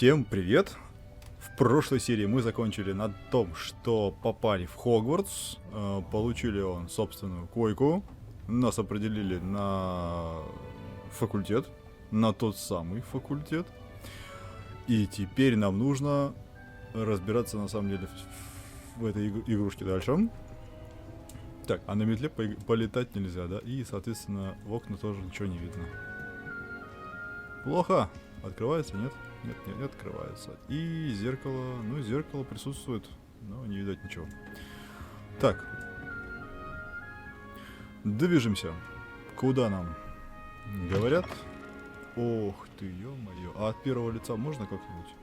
Всем привет! В прошлой серии мы закончили на том, что попали в Хогвартс, получили собственную койку, нас определили на факультет, на тот самый факультет, и теперь нам нужно разбираться на самом деле в этой игрушке дальше. Так, а на метле полетать нельзя, да? И, соответственно, в окна тоже ничего не видно. Плохо! Открывается, нет? Нет, не открывается. И зеркало, зеркало присутствует, но не видать ничего. Так. Движемся. Куда нам? Говорят. Ох ты, ё-моё. А от первого лица можно как-нибудь?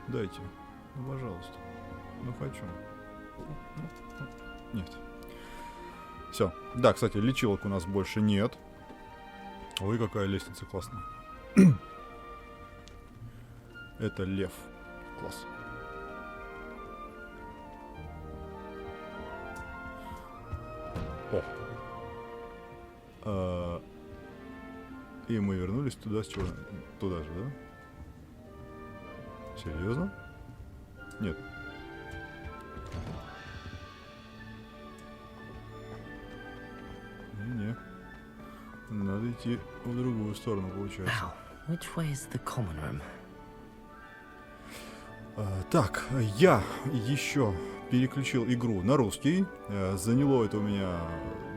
Дайте. Ну, пожалуйста. Ну, хочу. Нет. Все. Да, кстати, лечилок у нас больше нет. Ой, какая лестница классная. Это лев. Класс. О. И мы вернулись туда, с чего? Туда же, да? Серьезно? Нет. Не. Надо идти в другую сторону, получается. Which way is the common room? Так, я еще переключил игру на русский. Заняло это у меня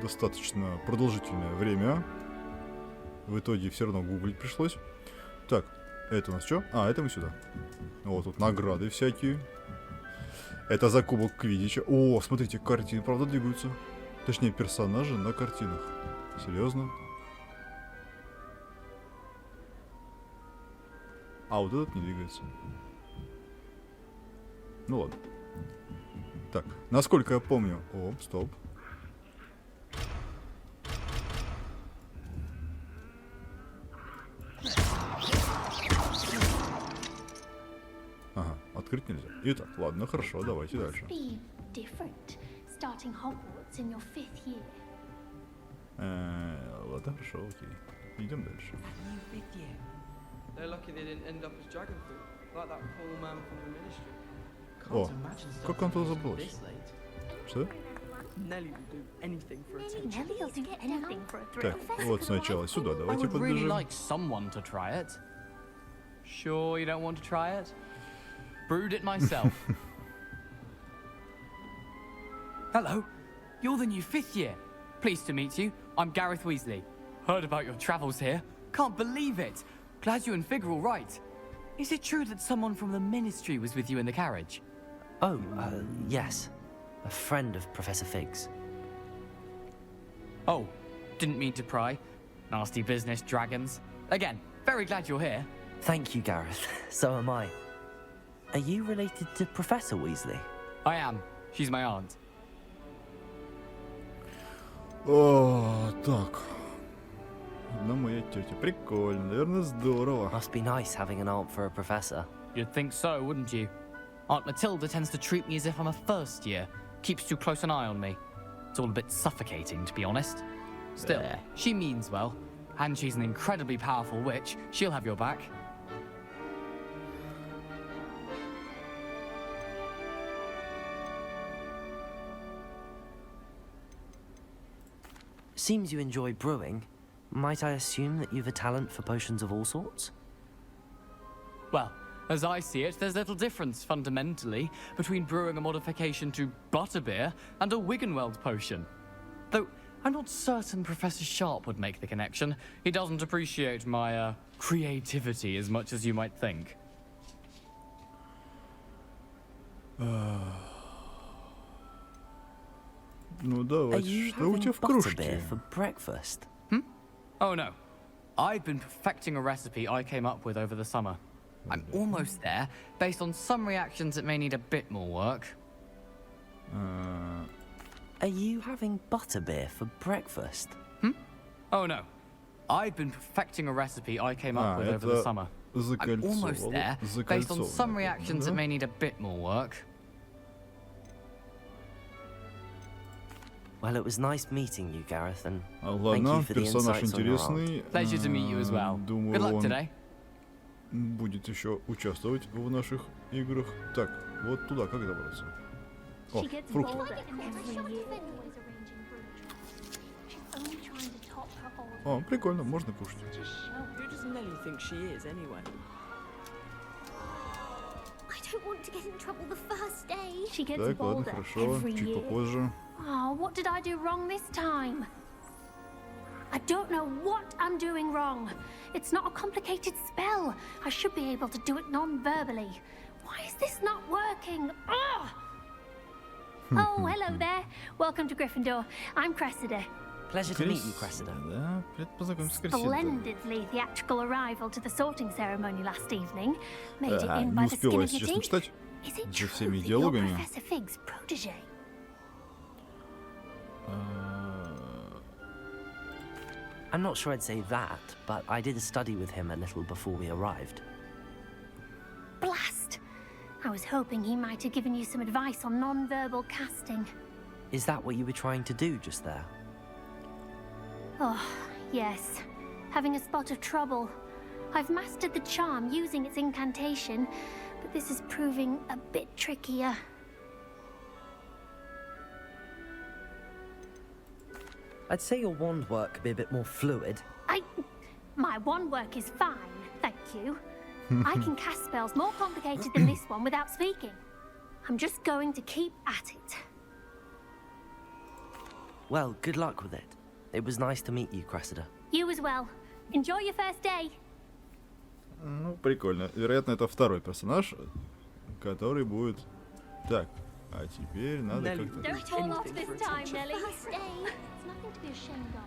достаточно продолжительное время. В итоге все равно гуглить пришлось. Так, это у нас что? А, это мы сюда. Вот тут награды всякие. Это за кубок Квиддича. О, смотрите, картины, правда, двигаются. Точнее, персонажи на картинах. Серьезно? А вот этот не двигается. Ну ладно. Так, насколько я помню... О, стоп. Ага, открыть нельзя. Итак, ладно, хорошо, давайте дальше. Ладно, хорошо, окей. Идем дальше. О, как он туда забрался? Что? Так, вот сначала сюда, давайте подбежим. Sure you don't want to try it? Brewed it myself. Hello, you're the new 5th year. Pleased to meet you. I'm Gareth Weasley. Heard about your travels here. Can't believe it. Glad you and Fig are all right. Is it true that someone from the Ministry was with you in the carriage? Oh, yes. A friend of Professor Fig's. Oh, didn't mean to pry. Nasty business, dragons. Again, very glad you're here. Thank you, Gareth. So am I. Are you related to Professor Weasley? I am. She's my aunt. О, так. Одна моя тетя. Прикольно, наверное, здорово. Must be nice having an aunt for a professor. You'd think so, wouldn't you? Aunt Matilda tends to treat me as if I'm a first year. Keeps too close an eye on me. It's all a bit suffocating, to be honest. Still, she means well. And she's an incredibly powerful witch. She'll have your back. Seems you enjoy brewing. Might I assume that you've a talent for potions of all sorts? Well, as I see it, there's little difference, fundamentally, between brewing a modification to butterbeer and a Wiggenweld potion. Though, I'm not certain Professor Sharp would make the connection. He doesn't appreciate my, creativity as much as you might think. Ну давайте, что у тебя в кружке? For breakfast? Oh no. I've been perfecting a recipe I came up with over the summer. I'm almost there, based on some reactions that may need a bit more work. Are you having butterbeer for breakfast? Oh no. I've been perfecting a recipe I came up with over the summer. I'm almost there, based on some reactions that may need a bit more work. Well, it was nice meeting you, Gareth, and thank Ладно, you for the персонаж insights on your art. интересный. Pleasure to meet you as well. Думаю, Good luck today. будет еще участвовать в наших играх. Так, вот туда как добраться? О, фрукты. О, прикольно, можно кушать. Who does Nelly think she is, anyway? I don't want to get in trouble the first day. She gets Так, ладно, bolder хорошо, every чуть year. попозже. Oh, what did I do wrong this time? I don't know what I'm doing wrong. It's not a complicated spell. I should be able to do it non-verbally. Why is this not working? Ugh! Oh, hello there. Welcome to Gryffindor. I'm Cressida. Pleasure to meet you, Cressida. Да, привет, познакомимся с Крисидой. Splendidly theatrical arrival to the sorting ceremony last evening. Made it in Не by the skin успела, of если your честно, teeth. читать Is it за true всеми that you're диалогами. Professor Fig's protege? I'm not sure I'd say that, but I did study with him a little before we arrived. Blast! I was hoping he might have given you some advice on non-verbal casting. Is that what you were trying to do just there? Oh, yes. Having a spot of trouble. I've mastered the charm using its incantation, but this is proving a bit trickier. I'd say your wand work could be a bit more fluid. My wand work is fine, thank you. I can cast spells more complicated than this one without speaking. I'm just going to keep at it. Well, good luck with it. It was nice to meet you, Cressida. You as well. Enjoy your first day. Ну, прикольно. Вероятно, это второй персонаж, который будет... Так, а теперь надо Nelly. как-то... Don't fall off Anything for this time, attention. Nelly. First day. It's nothing to be ashamed of.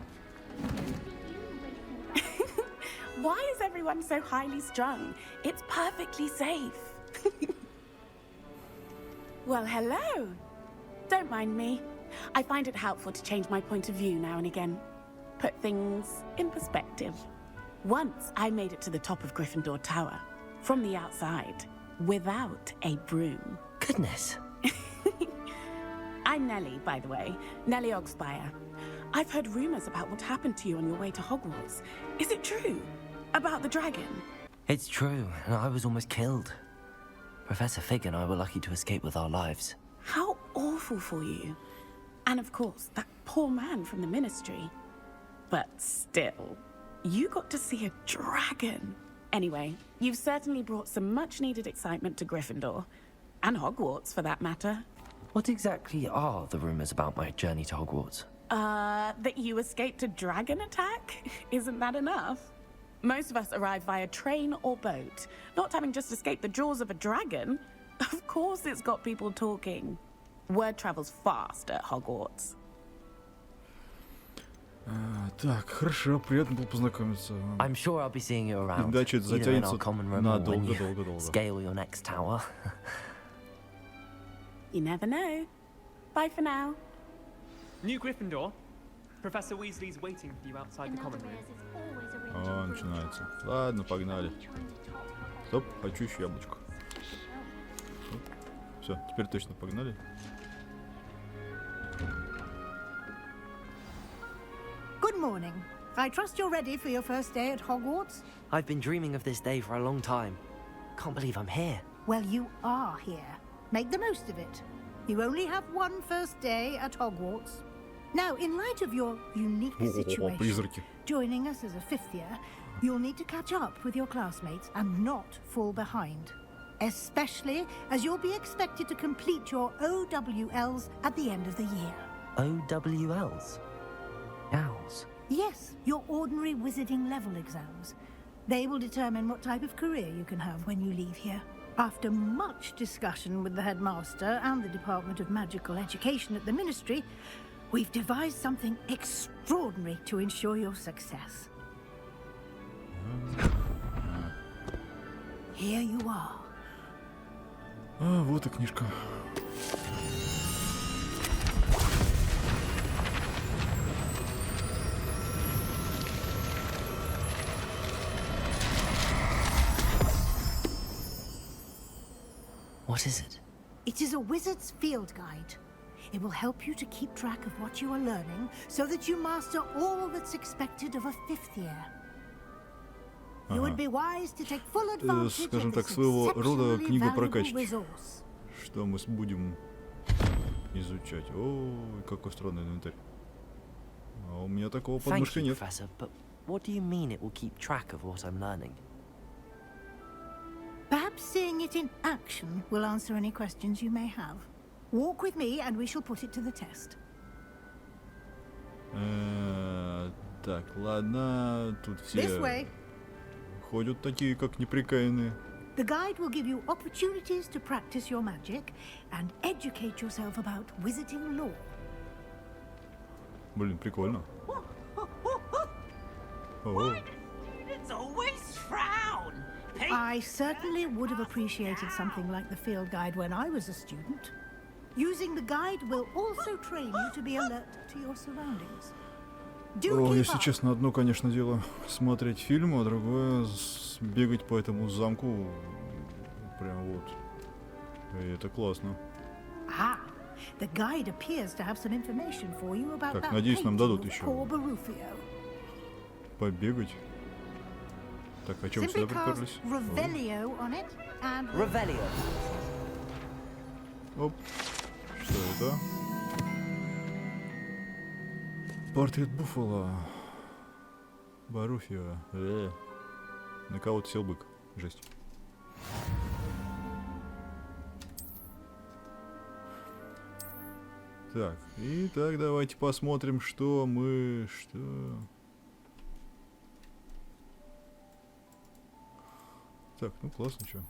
Why is everyone so highly strung? It's perfectly safe. Well, hello. Don't mind me. I find it helpful to change my point of view now and again. Put things in perspective. Once I made it to the top of Gryffindor Tower, from the outside, without a broom. Goodness. I'm Nellie, by the way. Nellie Ogspire. I've heard rumors about what happened to you on your way to Hogwarts. Is it true? About the dragon? It's true, and I was almost killed. Professor Fig and I were lucky to escape with our lives. How awful for you. And of course, that poor man from the ministry. But still, you got to see a dragon. Anyway, you've certainly brought some much-needed excitement to Gryffindor. And Hogwarts, for that matter. What exactly are the rumors about my journey to Hogwarts? That you escaped a dragon attack? Isn't that enough? Most of us arrive via train or boat. Not having just escaped the jaws of a dragon. Of course it's got people talking. Word travels fast at Hogwarts. Так, хорошо, приятно было познакомиться. I'm sure I'll be seeing you around. Иначе это either in затянется our common room or when you надолго-долго-долго. scale your next tower. You never know. Bye for now. New Gryffindor. Professor Weasley's waiting for you outside the common room. О, начинается. Ладно, погнали. Стоп, хочу еще яблочко. Все, теперь точно погнали. Good morning. I trust you're ready for your first day at Hogwarts? I've been dreaming of this day for a long time. Can't believe I'm here. Well, you are here. Make the most of it. You only have one first day at Hogwarts. Now, in light of your unique situation, призраки. joining us as a fifth year, you'll need to catch up with your classmates and not fall behind. Especially as you'll be expected to complete your OWLs at the end of the year. OWLs? Owls? Yes, your ordinary wizarding level exams. They will determine what type of career you can have when you leave here. After much discussion with the headmaster and the Department of Magical Education at the Ministry, we've devised something extraordinary to ensure your success. Here you are. А, вот и книжка. What is it? It is a wizard's field guide. It will help you to keep track of what you are learning so that you master all that's expected of a fifth year. You would be wise to take full advantage скажем of так, this своего рода exceptionally книга valuable прокачки. resource. Что мы будем изучать? О, какой странный инвентарь. А у меня такого под Thank мышкой you, нет. Professor, but what do you mean it will keep track of what I'm learning? Perhaps seeing it in action will answer any questions you may have. Walk with me and we shall put it to the test. Так, ладно, тут This все way. ходят такие, как неприкаянные. The guide will give you opportunities to practice your magic and educate yourself about wizarding lore. Блин, прикольно. О, Students always frown. I certainly would have appreciated something like the field guide when I was a student. Using the guide will also train you to be alert to your surroundings. Do keep если up. честно, одно, конечно, дело смотреть фильм, а другое бегать по этому замку. Прям вот. И это классно. Ah, the guide appears to have some information for you about Так, that надеюсь, нам дадут painting of еще. poor Barufio. Побегать. Так, а чем сюда Simply cast приперлись? Revelio on it and Revelio. Оп. Что это? Портрет Буффало. Баруфио. На кого-то сел бык. Жесть. Так, итак, давайте посмотрим, что мы... Что... Так, ну классно, что.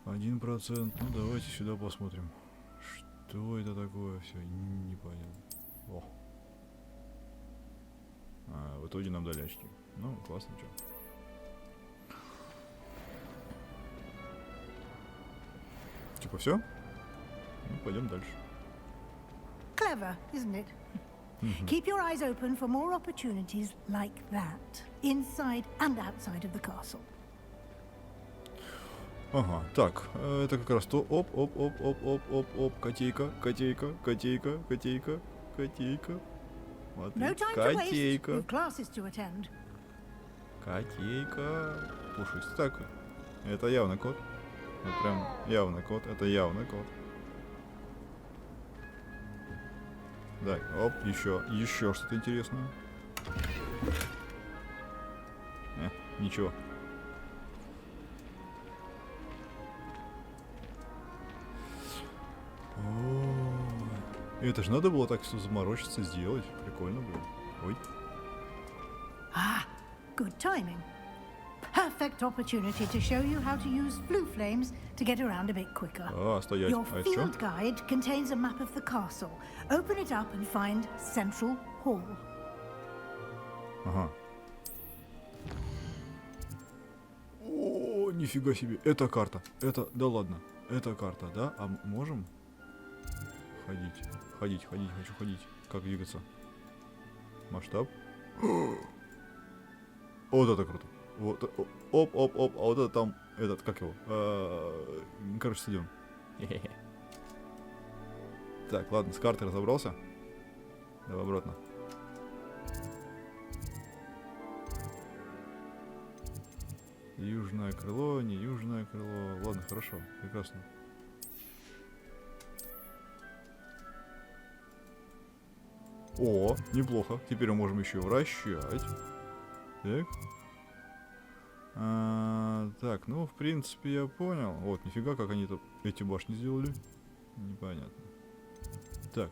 1%. Ну, давайте сюда посмотрим. Что это такое? Все непонятно. О. В итоге нам дали очки. Ну, классно, что. Типа все? Ну, пойдем дальше. clever, isn't it? Keep your eyes open for more opportunities like that, inside and outside of the castle. Ага, так, это как раз то. Оп, котейка. No time to waste. Котейка. We've classes to attend. Котейка. Пушистый. Так, это явно кот. Это прям явно кот. Это явно кот. Так, оп, еще что-то интересное. Ничего. Это же надо было так все заморочиться, сделать. Прикольно, блин. Ой. Ah, good timing. Perfect opportunity to show you how to use flue flames to get around a bit quicker. Стоять. Your А это что? field guide contains a map of the castle. Open it up and find Central Hall. Ага. О, нифига себе. Это карта. Это, да ладно. Это карта, да? А можем? Ходить. Хочу ходить. Как двигаться? Масштаб. Вот это круто. Вот. Оп. А вот это там. Этот, как его? Короче, стадион. Так, ладно, с картой разобрался. Давай обратно. Южное крыло, не южное крыло. Ладно, хорошо, прекрасно. О, неплохо. Теперь мы можем еще вращать. Так. Так, ну, в принципе, я понял. Вот, нифига, как они тут эти башни сделали. Непонятно. Так,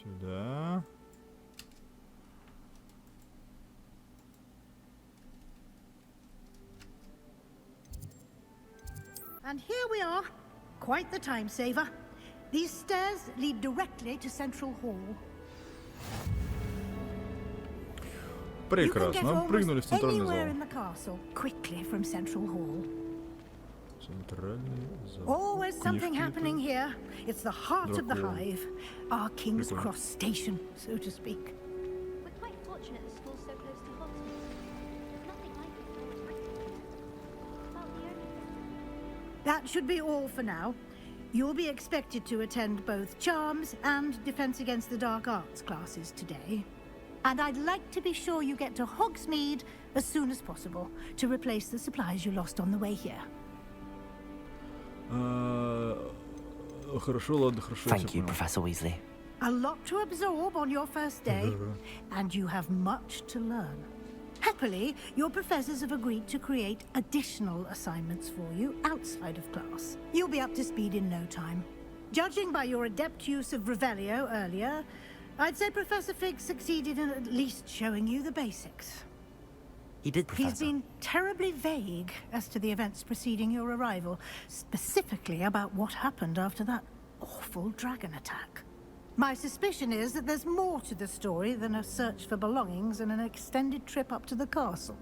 сюда. And here we are. Quite the time saver. These stairs lead directly to Central Hall. You can get Прекрасно, прыгнули в almost центральный anywhere in зал. the castle quickly from Central Hall. Центральный зал. Always something Книжки happening here. It's the heart of the Дракон. hive. Our King's Прикольно. Cross station, so to speak. We're quite fortunate the school's so close to Hogwarts. Nothing like it for Britain. About the only That should be all for now. You'll be expected to attend both Charms and Defense Against the Dark Arts classes today. And I'd like to be sure you get to Hogsmeade as soon as possible to replace the supplies you lost on the way here. Хорошо, ладно, хорошо. Thank you, Professor Weasley. A lot to absorb on your first day, and you have much to learn. Happily, your professors have agreed to create additional assignments for you outside of class. You'll be up to speed in no time. Judging by your adept use of Revelio earlier, I'd say Professor Fig succeeded in at least showing you the basics. He did, Professor. He's been terribly vague as to the events preceding your arrival, specifically about what happened after that awful dragon attack. My suspicion is that there's more to the story than a search for belongings and an extended trip up to the castle.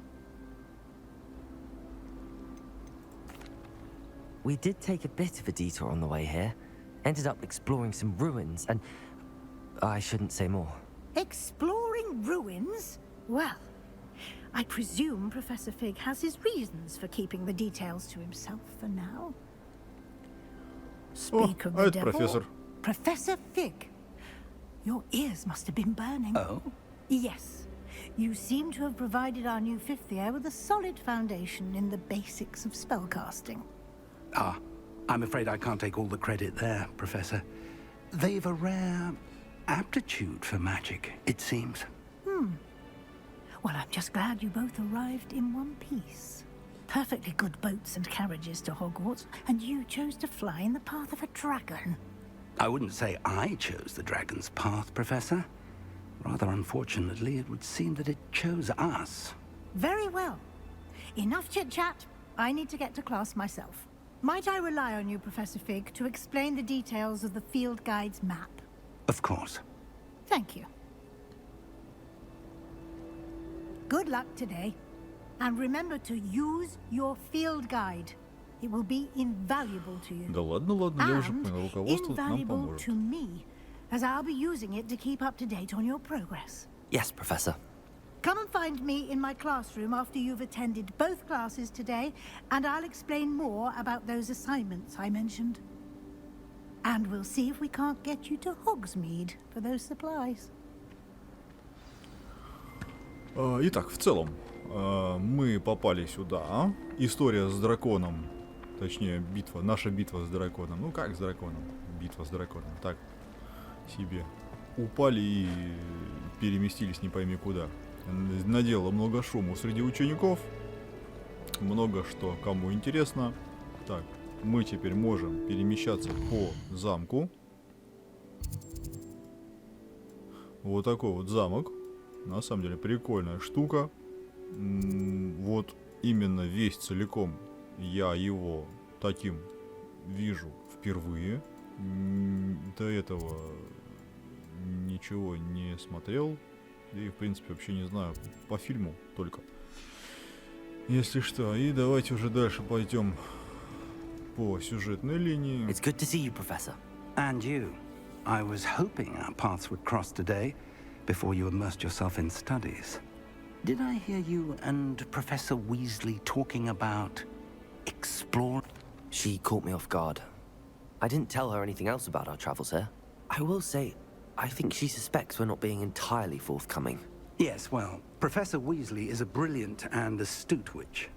We did take a bit of a detour on the way here. Ended up exploring some ruins and... I shouldn't say more. Exploring ruins? Well, I presume Professor Fig has his reasons for keeping the details to himself for now. Speak of the devil. Professor. Professor Fig. Your ears must have been burning. Oh? Yes. You seem to have provided our new fifth year with a solid foundation in the basics of spellcasting. Ah, I'm afraid I can't take all the credit there, Professor. They've a rare aptitude for magic, it seems. Well, I'm just glad you both arrived in one piece. Perfectly good boats and carriages to Hogwarts, and you chose to fly in the path of a dragon. I wouldn't say I chose the dragon's path, Professor. Rather unfortunately, it would seem that it chose us. Very well. Enough chit-chat. I need to get to class myself. Might I rely on you, Professor Fig, to explain the details of the field guide's map? Of course. Thank you. Good luck today. And remember to use your field guide. It will be invaluable to you. Да ладно, ладно, я уже And понял. Руководство нам invaluable поможет. to me, as I'll be using it to keep up to date on your progress. Yes, Professor. Come and find me in my classroom after you've attended both classes today, and I'll explain more about those assignments I mentioned. And we'll see if we can't get you to Hogsmeade for those supplies. Итак, в целом, мы попали сюда. История с драконом, точнее, наша битва с драконом. Ну как с драконом? Битва с драконом. Так себе. Упали и переместились не пойми куда. Наделало много шума среди учеников. Много что кому интересно. Так, мы теперь можем перемещаться по замку. Вот такой вот замок. На самом деле прикольная штука. Вот именно весь целиком я его таким вижу впервые. До этого ничего не смотрел. И в принципе вообще не знаю. По фильму только. Если что. И давайте уже дальше пойдем по сюжетной линии. It's good to see you, Professor. And you. I was hoping our paths would cross today before you immersed yourself in studies. Did I hear you and Professor Weasley talking about explore? She caught me off guard. I didn't tell her anything else about our travels here. I will say, I think she suspects we're not being entirely forthcoming. Yes, well, Professor Weasley is a brilliant and astute witch.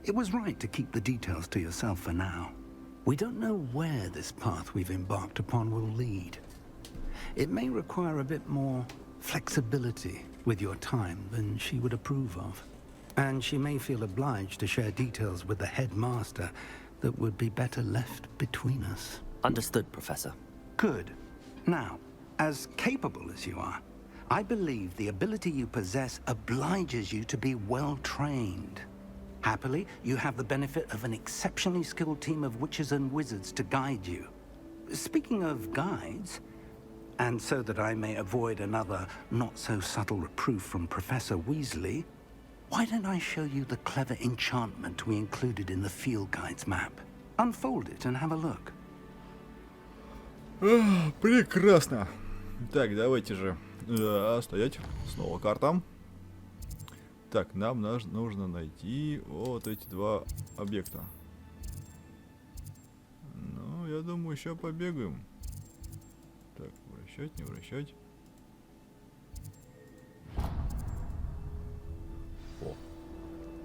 It was right to keep the details to yourself for now. We don't know where this path we've embarked upon will lead. It may require a bit more flexibility with your time than she would approve of. And she may feel obliged to share details with the headmaster that would be better left between us. Understood, Professor. Good. Now, as capable as you are, I believe the ability you possess obliges you to be well trained. Happily, you have the benefit of an exceptionally skilled team of witches and wizards to guide you. Speaking of guides, and so that I may avoid another not-so-subtle reproof from Professor Weasley, why don't I show you the clever enchantment we included in the field guide's map? Unfold it and have a look. Прекрасно. Так, давайте же стоять. Снова карта. Так, нам нужно найти вот эти два объекта. Ну, я думаю, еще побегаем. Так, вращать, не вращать.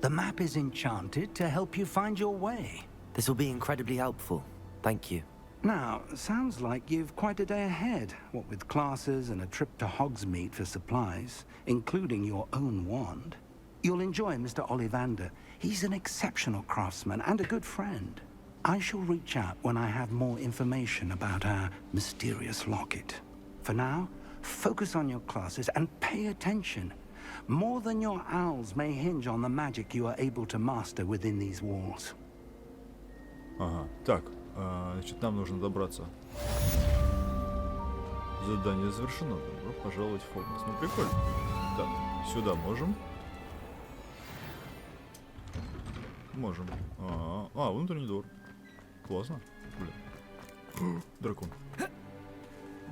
The map is enchanted to help you find your way. This will be incredibly helpful. Thank you. Now, sounds like you've quite a day ahead, what with classes and a trip to Hogsmeade for supplies, including your own wand. You'll enjoy Mr. Ollivander. He's an exceptional craftsman and a good friend. I shall reach out when I have more information about our mysterious locket. For now, focus on your classes and pay attention. More than your owls may hinge on the magic you are able to master within these walls. Ага, так, значит, нам нужно добраться. Задание завершено. Добро пожаловать в Хогвартс. Ну, прикольно. Так, сюда можем. Можем. Внутренний двор. Классно. Блин. Дракон.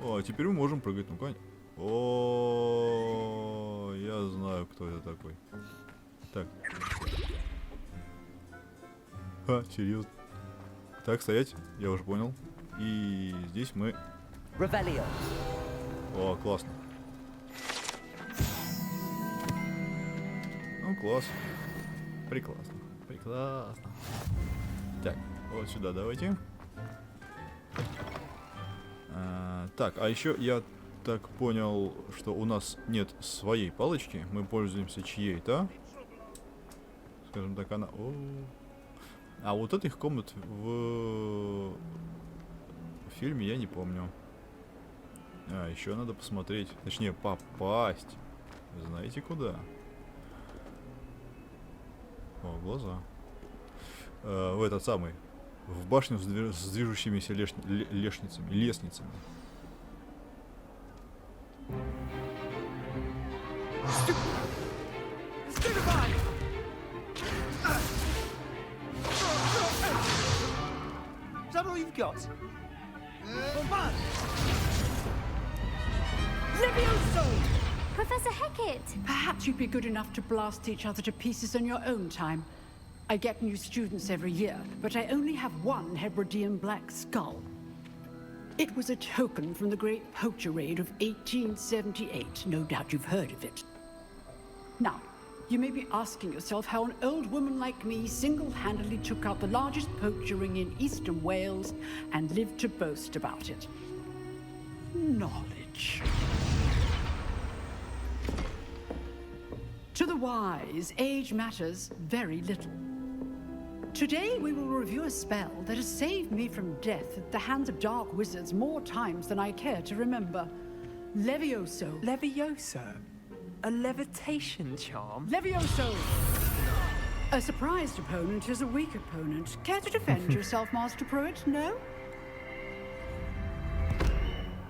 А теперь мы можем прыгать. Ну, конечно. О, я знаю, кто это такой. Так. Серьезно. Так, стоять. Я уже понял. И здесь мы... Revelio. О, классно. Ну, класс. Прекрасно. Прекрасно. Так, вот сюда давайте. Так, а еще я так понял, что у нас нет своей палочки. Мы пользуемся чьей-то. Скажем так, она... А вот этих комнат в фильме я не помню. Еще надо посмотреть. Точнее, попасть. Знаете куда? О, глаза. В этот самый. В башню с движущимися лестницами. Is that all you've got? Levioso! Professor Hecat! Perhaps you'd be good enough to blast each other to pieces on your own time. I get new students every year, but I only have one Hebridean black skull. It was a token from the Great Poacher Raid of 1878. No doubt you've heard of it. Now, you may be asking yourself how an old woman like me single-handedly took out the largest poacher ring in eastern Wales and lived to boast about it. Knowledge. To the wise, age matters very little. Today we will review a spell that has saved me from death at the hands of dark wizards more times than I care to remember. Levioso. Levioso? A levitation charm? Levioso! A surprised opponent is a weak opponent. Care to defend yourself, Master Pruitt? No?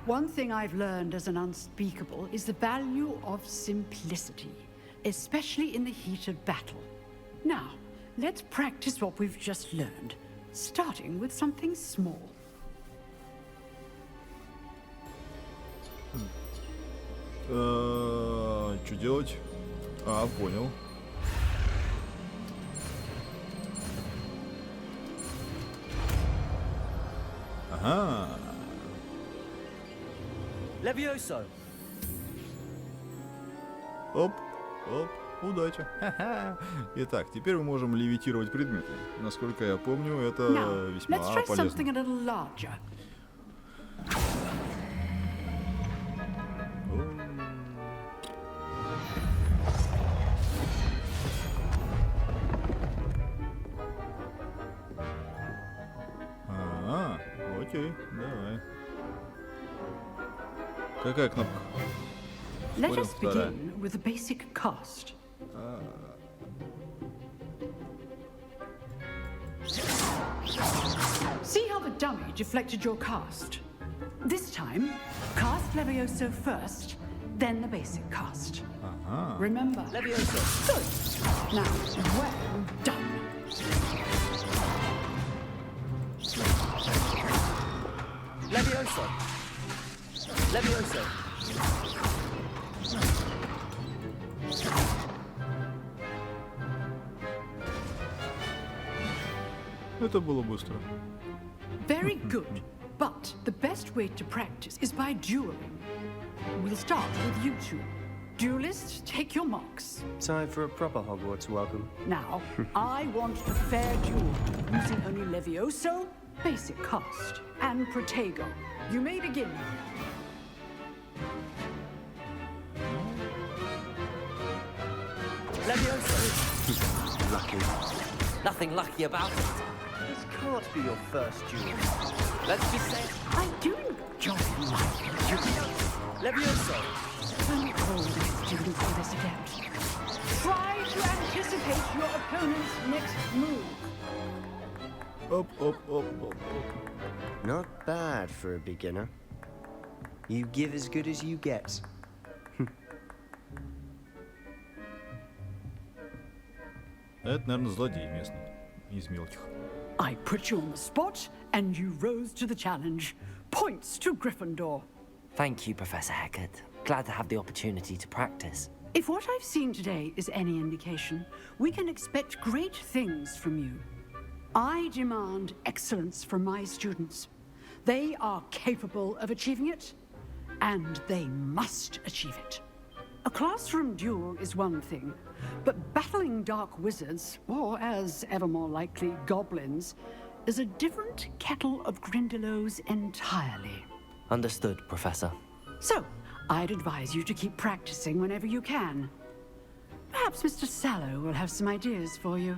One thing I've learned as an unspeakable is the value of simplicity, especially in the heat of battle. Now, let's practice what we've just learned, starting with something small. Что делать? Понял. Ага. Levioso. Оп, удача. Итак, теперь мы можем левитировать предметы. Насколько я помню, это весьма Let's try полезно. something a little larger. Окей, давай. Какая кнопка? Let us begin with the basic cast. See how the dummy deflected your cast? This time, cast Levioso first, then the basic cast. Remember, Levioso. Good. Now, well done. Levioso. Levioso. Это было быстро. Very good. But the best way to practice is by dueling. We'll start with you two. Duelists, take your marks. Time for a proper Hogwarts welcome. Now, I want a fair duel, using only Levioso, basic cast, and Protego. You may begin. Levioso! Lucky. Nothing lucky about it. This can't be your first duel. Let's just say I do enjoy life. Levioso! Don't hold this student for this attempt. Try to anticipate your opponent's next move. Оп, оп, оп, оп, оп. Not bad for a beginner. You give as good as you get. Это, наверное, злодей местный. Из мелких. I put you on the spot, and you rose to the challenge. Points to Gryffindor. thank you, Professor Hecat. Glad to have the opportunity to practice. If what I've seen today is any indication, we can expect great things from you. I demand excellence from my students. They are capable of achieving it, and they must achieve it. A classroom duel is one thing, but battling dark wizards, or as ever more likely, goblins, is a different kettle of Grindylows entirely. Understood, Professor. So, I'd advise you to keep practicing whenever you can. Perhaps Mr. Sallow will have some ideas for you.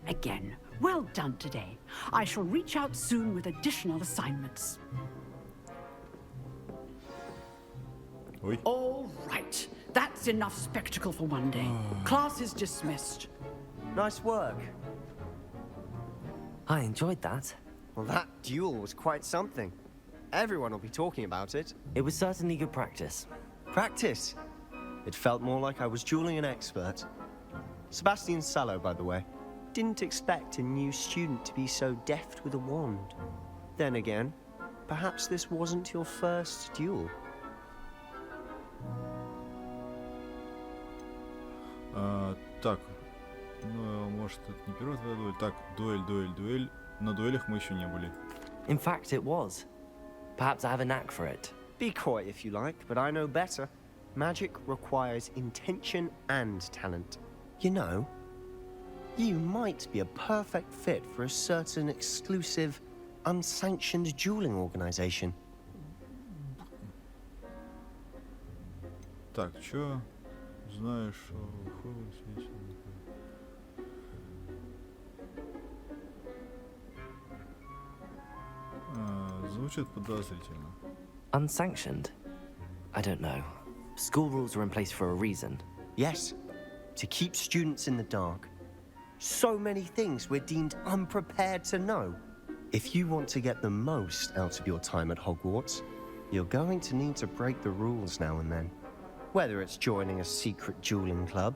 Again, well done today. I shall reach out soon with additional assignments. Ой. All right, that's enough spectacle for one day. Class is dismissed. Nice work. I enjoyed that. Well, that duel was quite something. Everyone will be talking about it. It was certainly good practice. Practice? It felt more like I was dueling an expert. Sebastian Sallow, by the way. Didn't expect a new student to be so deft with a wand. Then again, perhaps this wasn't your first duel. Так, ну, может, это не первая твоя дуэль. Так, дуэль. На дуэлях мы еще не были. In fact, it was. Perhaps I have a knack for it. Be coy if you like, but I know better. Magic requires intention and talent. You know, you might be a perfect fit for a certain exclusive, unsanctioned dueling organization. Так, чё? Знаешь, о Хогвартсе? Звучит подозрительно. Unsanctioned? I don't know. School rules are in place for a reason. Yes, to keep students in the dark. So many things we're deemed unprepared to know. If you want to get the most out of your time at Hogwarts, you're going to need to break the rules now and then. Whether it's joining a secret dueling club,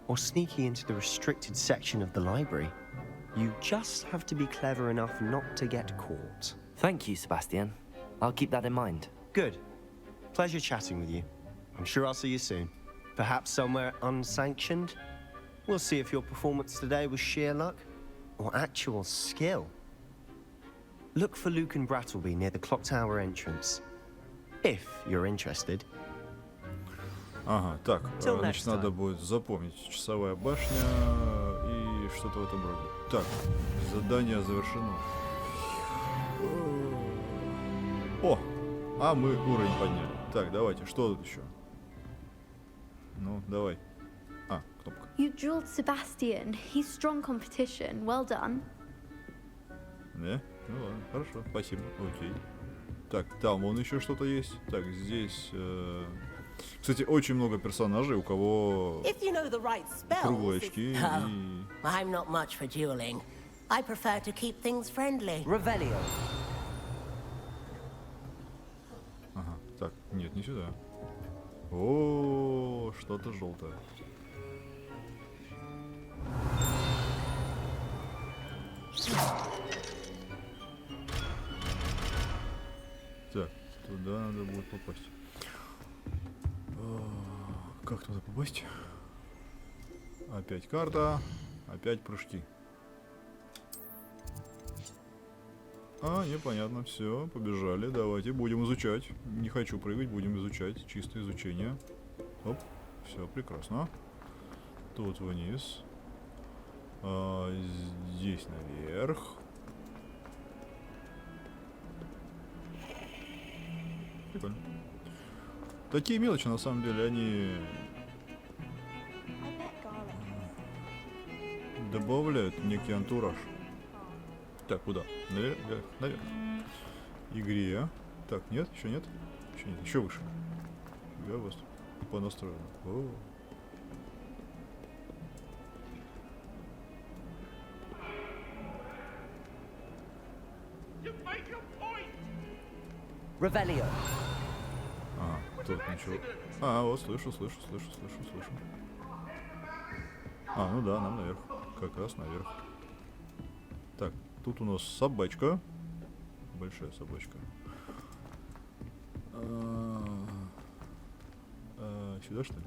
or sneaking into the restricted section of the library, you just have to be clever enough not to get caught. Thank you, Sebastian. I'll keep that in mind. Good. Pleasure chatting with you. I'm sure I'll see you soon. Perhaps somewhere unsanctioned? We'll see if your performance today was sheer luck or actual skill. Look for Luke and Brattleby near the clock tower entrance. If you're interested. Ага, так, Till значит, next надо time. будет запомнить часовая башня и что-то в этом роде. Так, задание завершено. О, а мы уровень подняли. Так, давайте, что тут еще? Ну, давай. А, кнопка. You dueled Sebastian. He's strong competition. Well done. Да? Ну ладно, хорошо, спасибо, окей. Так, там вон еще что-то есть. Так, здесь... Кстати, очень много персонажей, у кого If you know the right spells, круглые очки Oh, и... I'm not much for dueling. I prefer to keep things friendly. Revelio. Ага, так, нет, не сюда. О, что-то желтое. Так, туда надо будет попасть. Как туда попасть? Опять карта, опять прыжки. А, непонятно, все, побежали, давайте, будем изучать. Не хочу прыгать, будем изучать, чисто изучение. Оп, все прекрасно. Тут вниз. Здесь наверх. Прикольно. Такие мелочи, на самом деле, они добавляют некий антураж. Так, куда? Наверх? Наверх. Игре. Так, нет? Еще нет? Еще нет. Еще выше. Я вас понастроил. О. Revelio. Тут ничего. Вот, слышу. Ну да, нам наверх. Как раз наверх. Так, тут у нас собачка. Большая собачка. Сюда, что ли?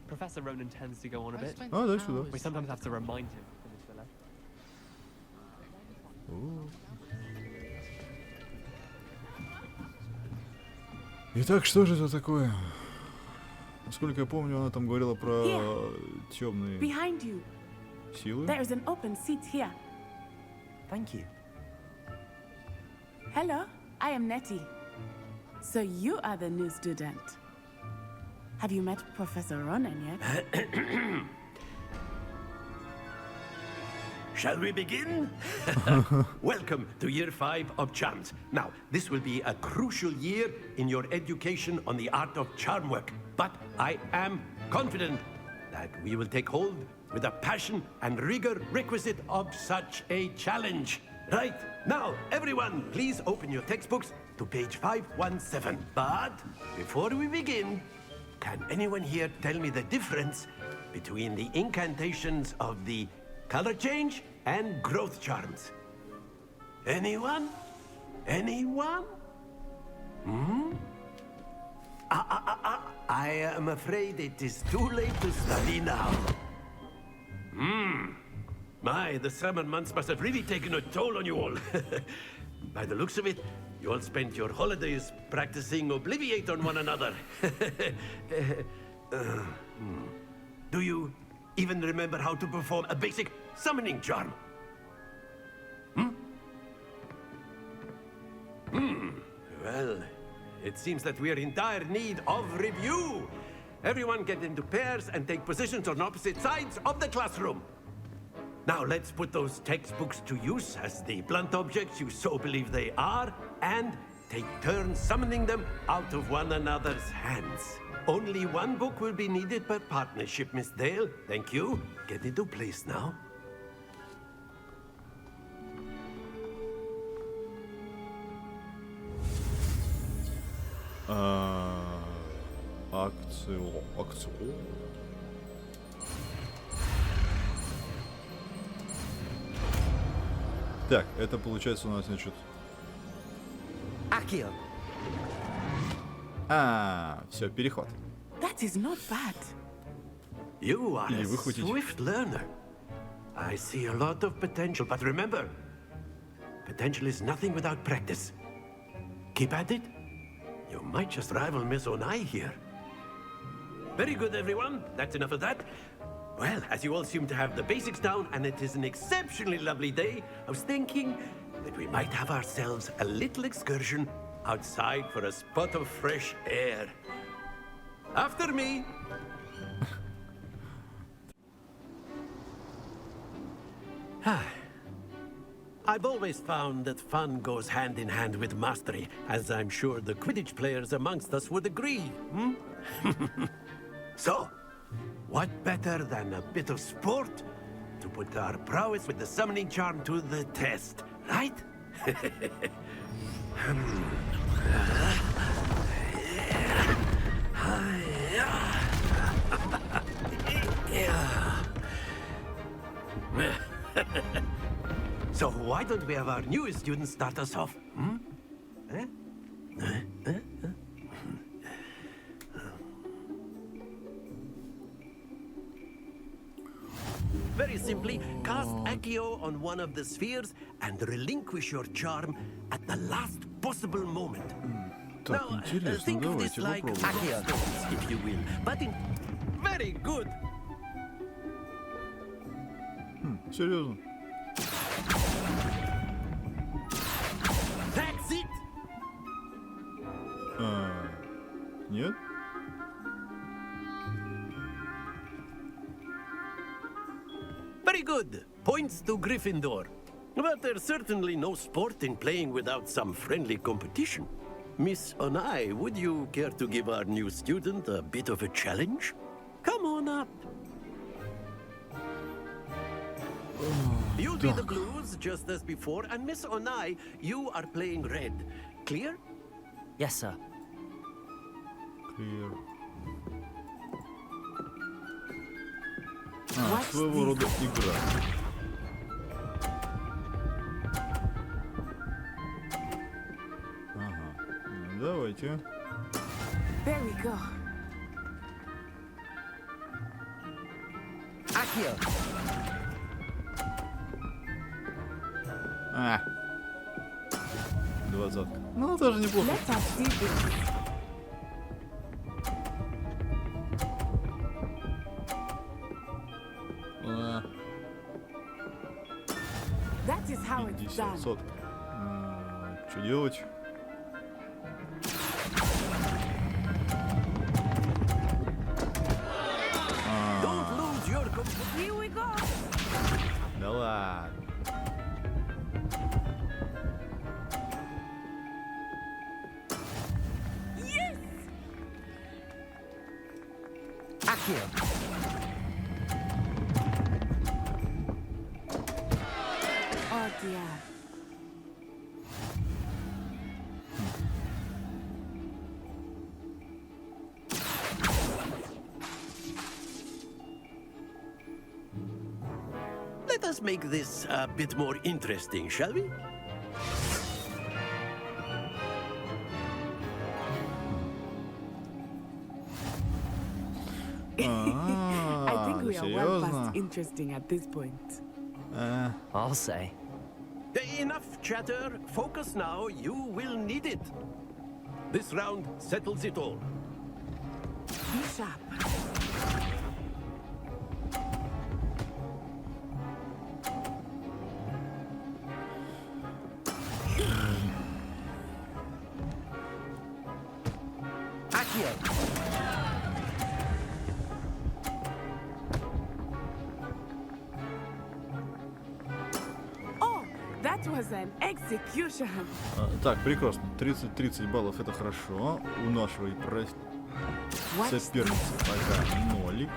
Professor Ronan tends to go on a bit. Да, сюда. We sometimes have to remind him to finish the lesson. Итак, что же это такое? Насколько я помню, она там говорила про темные силы. There is an open seat here. Thank you. Hello, I am Nettie. So you are the new student. Have you met Professor Ronan yet? Shall we begin? Welcome to year 5 of charms. Now, this will be a crucial year in your education on the art of charm work. But I am confident that we will take hold with the passion and rigor requisite of such a challenge. Right, now, everyone, please open your textbooks to page 517. But before we begin, can anyone here tell me the difference between the incantations of the color change and growth charms? Anyone? Anyone? I am afraid it is too late to study now. My, the summer months must have really taken a toll on you all. By the looks of it, you all spent your holidays practicing Obliviate on one another. Do you even remember how to perform a basic summoning charm? Well, it seems that we are in dire need of review. Everyone get into pairs and take positions on opposite sides of the classroom. Now let's put those textbooks to use as the blunt objects you so believe they are, and take turns summoning them out of one another's hands. Only one book will be needed per partnership, Miss Dale. Thank you. Get into place now. Акцио. Так, это получается у нас, значит... Accio. Все, переход. That is not bad. You are a swift learner. I see a lot of potential, but remember, potential is nothing without practice. Keep at it. You might just rival Miss Onai here. Very good, everyone. That's enough of that. Well, as you all seem to have the basics down, and it is an exceptionally lovely day, I was thinking that we might have ourselves a little excursion outside for a spot of fresh air. After me. I've always found that fun goes hand in hand with mastery, as I'm sure the Quidditch players amongst us would agree. So, what better than a bit of sport to put our prowess with the summoning charm to the test, right? So why don't we have our newest student start us off? Very simply, cast Accio on one of the spheres and relinquish your charm at the last possible moment. Так, интересно, Think of this давайте like попробуем. Accio, if you will, but in Very good. Серьезно? That's it. Нет? Very good. Points to Gryffindor. But there's certainly no sport in playing without some friendly competition. Miss Onai, would you care to give our new student a bit of a challenge? Come on up. You'll be the blues, just as before, and Miss Onai, you are playing red. Clear? Yes, sir. Clear. Своего рода игра. Ага. Ну, давайте. There we go. Accio. Двадцатка. Ну, тоже неплохо. Let's have this. That is how it's 50 done. сотка. Что делать? Don't lose your Here we go. Да ладно. Yes. Accio. Oh dear. Let us make this a bit more interesting, shall we? I think we are well серьезно? past interesting at this point. I'll say. Enough chatter. Focus now. You will need it. This round settles it all. Be sharp. Accio. Oh, that was an execution. Так, прекрасно. 30 баллов это хорошо. У нашей соперницы пока нолик.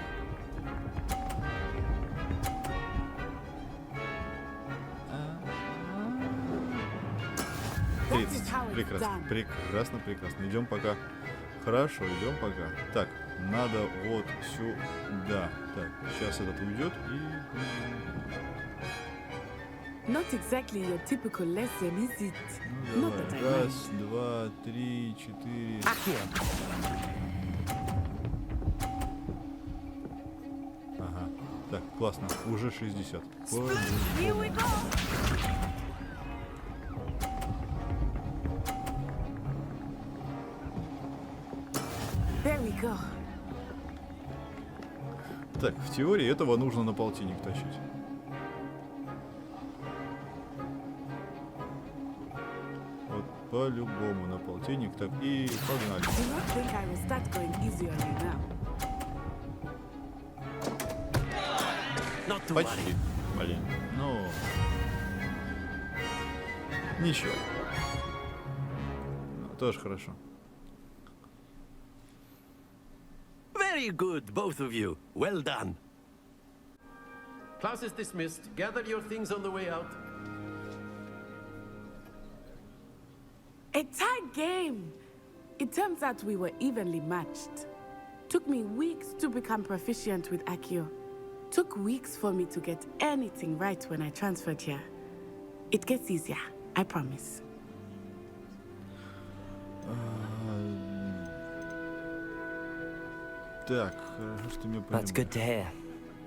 Прекрасно. Идем пока. Хорошо, идем пока. Так, надо вот сюда. Так, сейчас этот уйдет и... Not exactly your typical lesson, is it? Ну, Not давай. that I Раз, два, три, четыре. Ага. Так, классно. Уже 60. Here we go. There we go. Так, в теории этого нужно на полтинник тащить. Вот по-любому на полтинник. Так, и погнали. Do not think I will start going easy on you now. Not to Почти. worry. Блин. Ну... Ничего. Ну, тоже хорошо. Very good, both of you. Well done. Class is dismissed. Gather your things on the way out. A tight game. It turns out we were evenly matched. Took me weeks to become proficient with Accio. Took weeks for me to get anything right when I transferred here. It gets easier, I promise. Так, хорошо, что меня понимаешь. That's good to hear.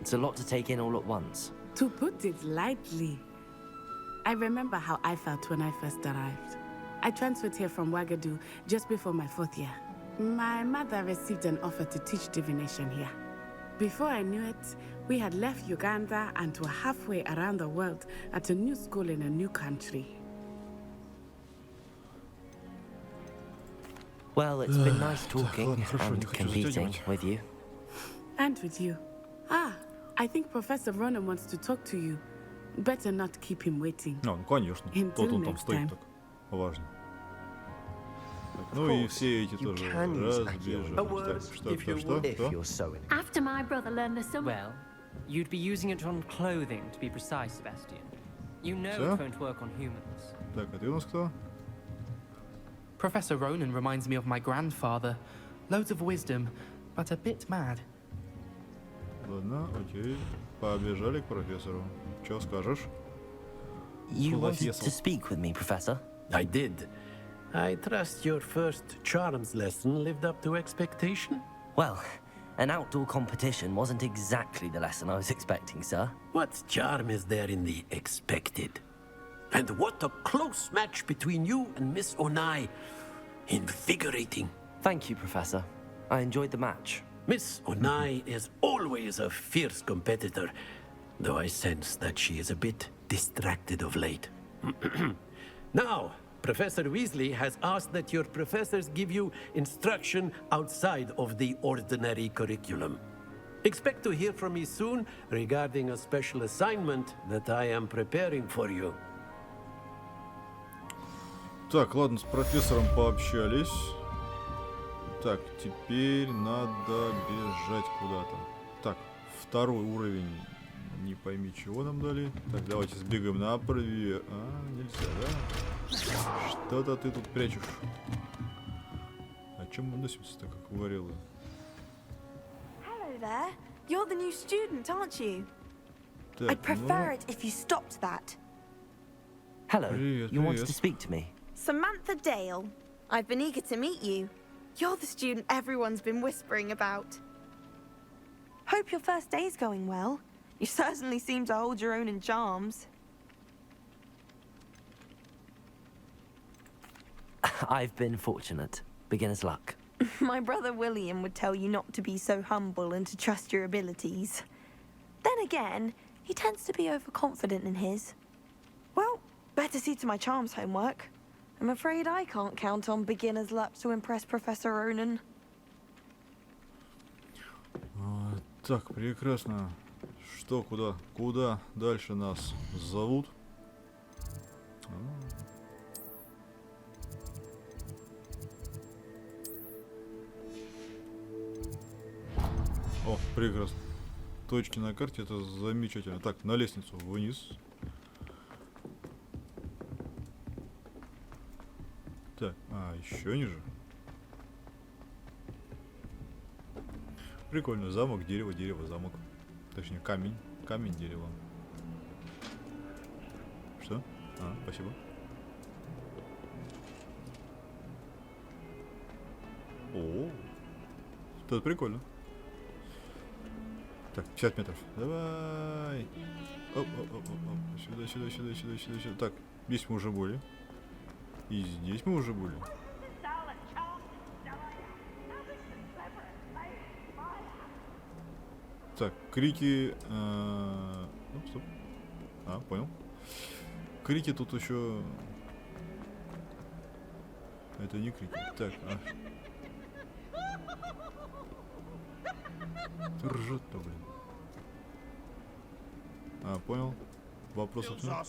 It's a lot to take in all at once. To put it lightly, I remember how I felt when I first arrived. I transferred here from Wagadu just before my 4th year. My mother received an offer to teach divination here. Before I knew it, we had left Uganda and were halfway around the world at a new school in a new country. Well, it's been nice talking and competing with you. And with you. Ah, I think Professor Ronan wants to talk to you. Better not keep him waiting. Ну, конечно. Тот он там стоит так. Важно. Ну и все эти тоже разбежались. Что? After my brother learned the sum. Well, you'd be using it on clothing, to be precise, Sebastian. You know it won't work on humans. Так, а ты у нас кто? Professor Ronan reminds me of my grandfather. Loads of wisdom, but a bit mad. Ладно, окей. Побежали к профессору. Что скажешь? You wanted to speak with me, Professor? I did. I trust your first charms lesson lived up to expectation? Well, an outdoor competition wasn't exactly the lesson I was expecting, sir. What charm is there in the expected? And what a close match between you and Miss Onai. Invigorating. Thank you, Professor. I enjoyed the match. Miss Onai is always a fierce competitor, though I sense that she is a bit distracted of late. Now, Professor Weasley has asked that your professors give you instruction outside of the ordinary curriculum. Expect to hear from me soon regarding a special assignment that I am preparing for you. Так, ладно, с профессором пообщались. Так, теперь надо бежать куда-то. Так, второй уровень. Не пойми, чего нам дали. Так, давайте сбегаем на прорыве. А, нельзя, да? Что-то ты тут прячешь. О чем мы носимся-то, как говорила? Hello there. You're the new student, aren't you? Так, I'd prefer it if you stopped that. Hello. Привет, You wanted привет. to speak to me? Samantha Dale. I've been eager to meet you. You're the student everyone's been whispering about. Hope your first day's going well. You certainly seem to hold your own in charms. I've been fortunate. Beginner's luck. My brother William would tell you not to be so humble and to trust your abilities. Then again, he tends to be overconfident in his. Well, better see to my charms homework. I'm afraid I can't count on beginner's luck to impress Professor Ronan. Так, прекрасно. Что, куда? Куда дальше нас зовут? О, прекрасно. Точки на карте, это замечательно. Так, на лестницу вниз. Так, еще ниже. Прикольно. Замок, дерево, дерево, замок. Точнее, камень. Камень, дерево. Что? Спасибо. О, это прикольно. Так, 50 метров. Давай. Оп. Сюда, сюда, сюда, сюда, сюда, сюда. Так, здесь мы уже были. И здесь мы уже были. Так, крики... стоп. Понял. Крики тут еще... Это не крики. Так, Ты ржет-то, блин. Понял. Вопросов нет.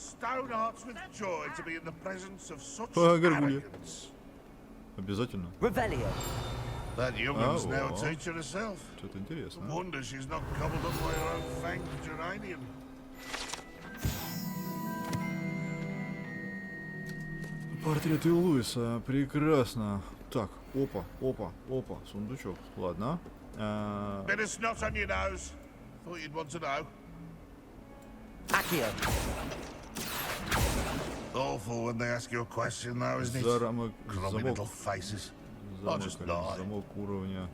Горгулья. Обязательно. That young'un's now a teacher herself. Что-то интересно. Wonder she's not gobbled up by her own fanged geranium. Портреты Луиса. Прекрасно. Так, опа. Сундучок. Ладно. Bit of snot on your nose. Thought you'd want to know. Accio. Awful when they ask you a question, though, isn't it? Grubby little faces. Замок уровня.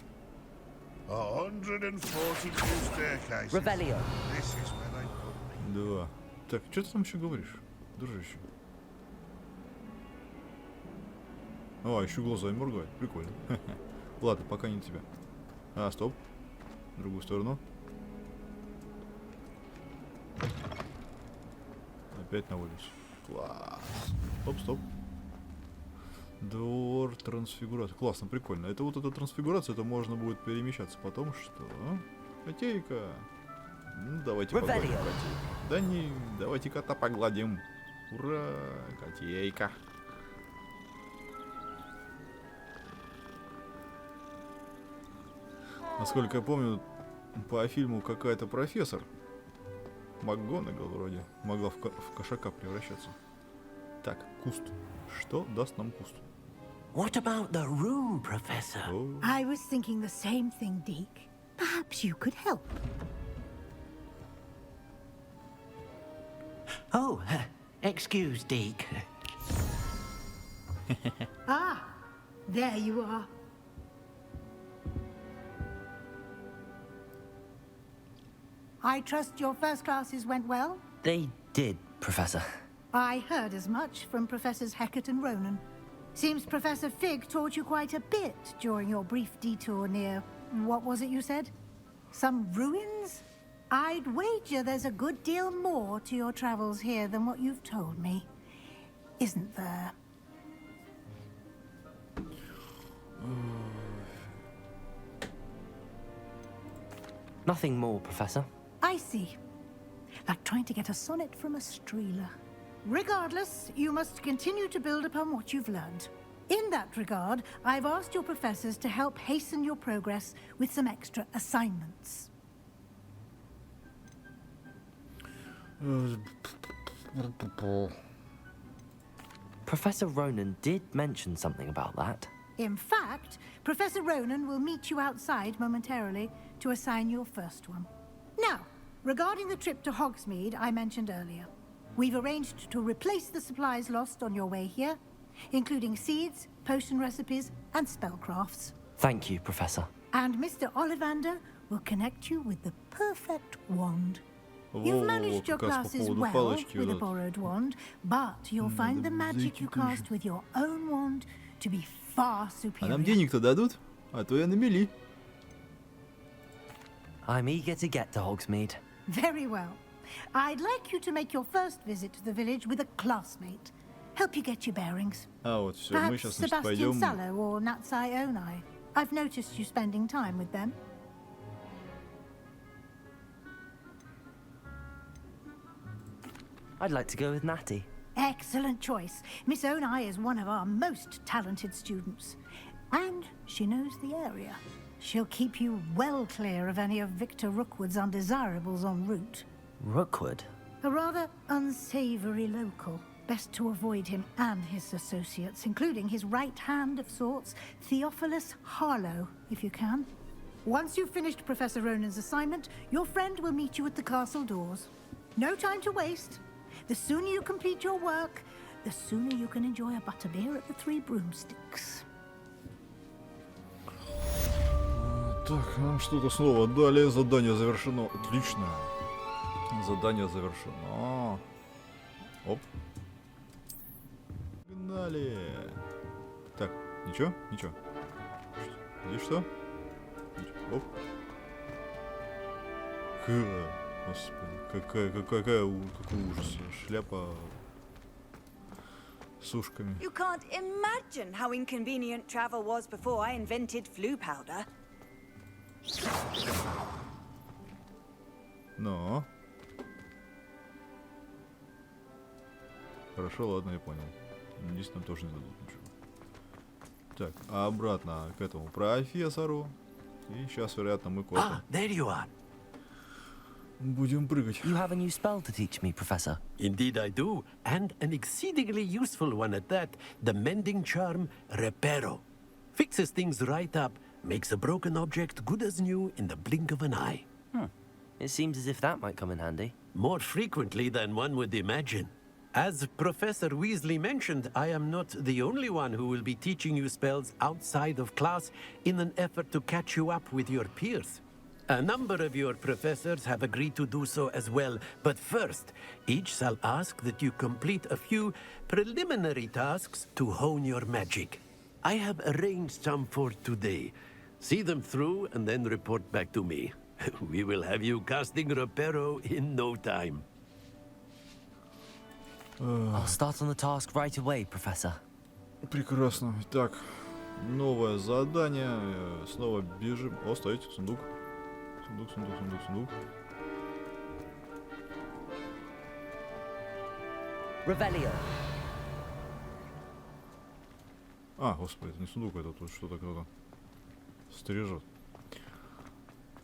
142 staircases. Revelio. This is where they put me. 2. Так, что ты там еще говоришь, дружище? Еще глазами моргает. Прикольно. Ладно, пока не тебя. Стоп. В другую сторону. Опять на улицу. Класс. Стоп, стоп. Двор трансфигурации. Классно, прикольно. Это вот эта трансфигурация, это можно будет перемещаться потом, что... Котейка. Ну, давайте погладим котейку. Да не, давайте кота погладим. Ура, котейка. Насколько я помню, по фильму какая-то профессор МакГонагал вроде могла в кошака превращаться. Так, куст. Что даст нам куст? What about the room, Professor? I was thinking the same thing, Deke. Perhaps you could help. Oh, excuse, Deke. Ah, there you are. I trust your first classes went well? They did, Professor. I heard as much from Professors Hecat and Ronan. Seems Professor Fig taught you quite a bit during your brief detour near... what was it you said? Some ruins? I'd wager there's a good deal more to your travels here than what you've told me. Isn't there? Nothing more, Professor. I see. Like trying to get a sonnet from a streeler. Regardless, you must continue to build upon what you've learned. In that regard, I've asked your professors to help hasten your progress with some extra assignments. Professor Ronan did mention something about that. In fact, Professor Ronan will meet you outside momentarily to assign your first one. Now, regarding the trip to Hogsmeade I mentioned earlier, we've arranged to replace the supplies lost on your way here, including seeds, potion recipes, and spellcrafts. Thank you, Professor. And Mr. Ollivander will connect you with the perfect wand. You've managed your classes well with a borrowed wand, but you'll find the magic you cast with your own wand to be far superior. А нам денег-то дадут? А то я на мели. I'm eager to get to Hogsmeade. Very well. I'd like you to make your first visit to the village with a classmate. Help you get your bearings. А вот все, мы сейчас, значит, Sebastian пойдем. Sallow or Natsai Onai. I've noticed you spending time with them. I'd like to go with Natty. Excellent choice. Miss Onai is one of our most talented students. And she knows the area. She'll keep you well clear of any of Victor Rookwood's undesirables en route. Rookwood? A rather unsavory local. Best to avoid him and his associates, including his right hand of sorts, Theophilus Harlow, if you can. Once you've finished Professor Ronan's assignment, your friend will meet you at the castle doors. No time to waste. The sooner you complete your work, the sooner you can enjoy a butterbeer at the Three Broomsticks. Так, нам что-то снова дали. Задание завершено. Отлично. Задание завершено. Оп. Погнали. Так, ничего? Ничего. Здесь что? Оп. Господи, какой ужас. Шляпа с ушками. You can't imagine how inconvenient travel was before I invented flu powder. Но. Хорошо, ладно, я понял. Здесь нам тоже не дадут ничего. Так, а обратно к этому профессору. И сейчас, вероятно, мы куда-то there you are. будем прыгать. You have a new spell to teach me, Professor. Indeed I do, and an exceedingly useful one at that. The mending charm, Reparo. Fixes things right up, makes a broken object good as new in the blink of an eye. It seems as if that might come in handy. More frequently than one would imagine. As Professor Weasley mentioned, I am not the only one who will be teaching you spells outside of class in an effort to catch you up with your peers. A number of your professors have agreed to do so as well, but first, each shall ask that you complete a few preliminary tasks to hone your magic. I have arranged some for today. See them through and then report back to me. We will have you casting Reparo in no time. I'll start on the task right away, Professor. Прекрасно. Так, новое задание. Снова бежим. О, стойте, сундук. Сундук. Revelio. А, господи, это не сундук, это тут что-то кто-то стрижет.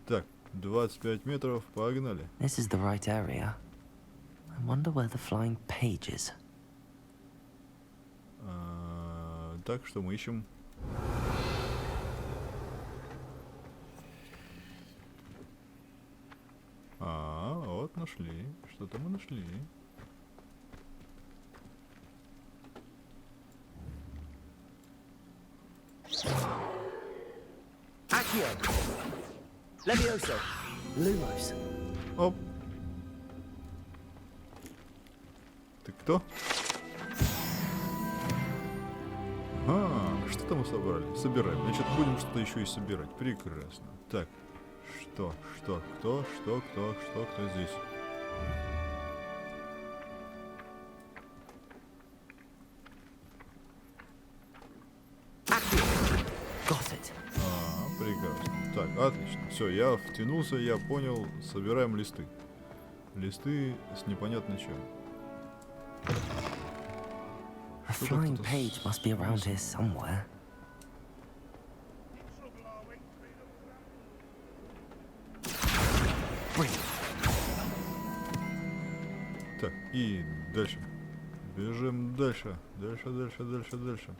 Так, 25 метров, погнали. This is the right area. I wonder where the flying page is. Так, что мы ищем? Вот нашли. Что-то мы нашли. Accio. Levioso. Lumos. Оп. Ты кто? Что-то мы собрали. Собираем. Значит, будем что-то еще и собирать. Прекрасно. Так. Кто здесь? Прекрасно. Так, отлично. Все, я втянулся, я понял. Собираем листы. Листы с непонятно чем. A flying page must be around here somewhere. Так, и дальше. Бежим дальше. Дальше.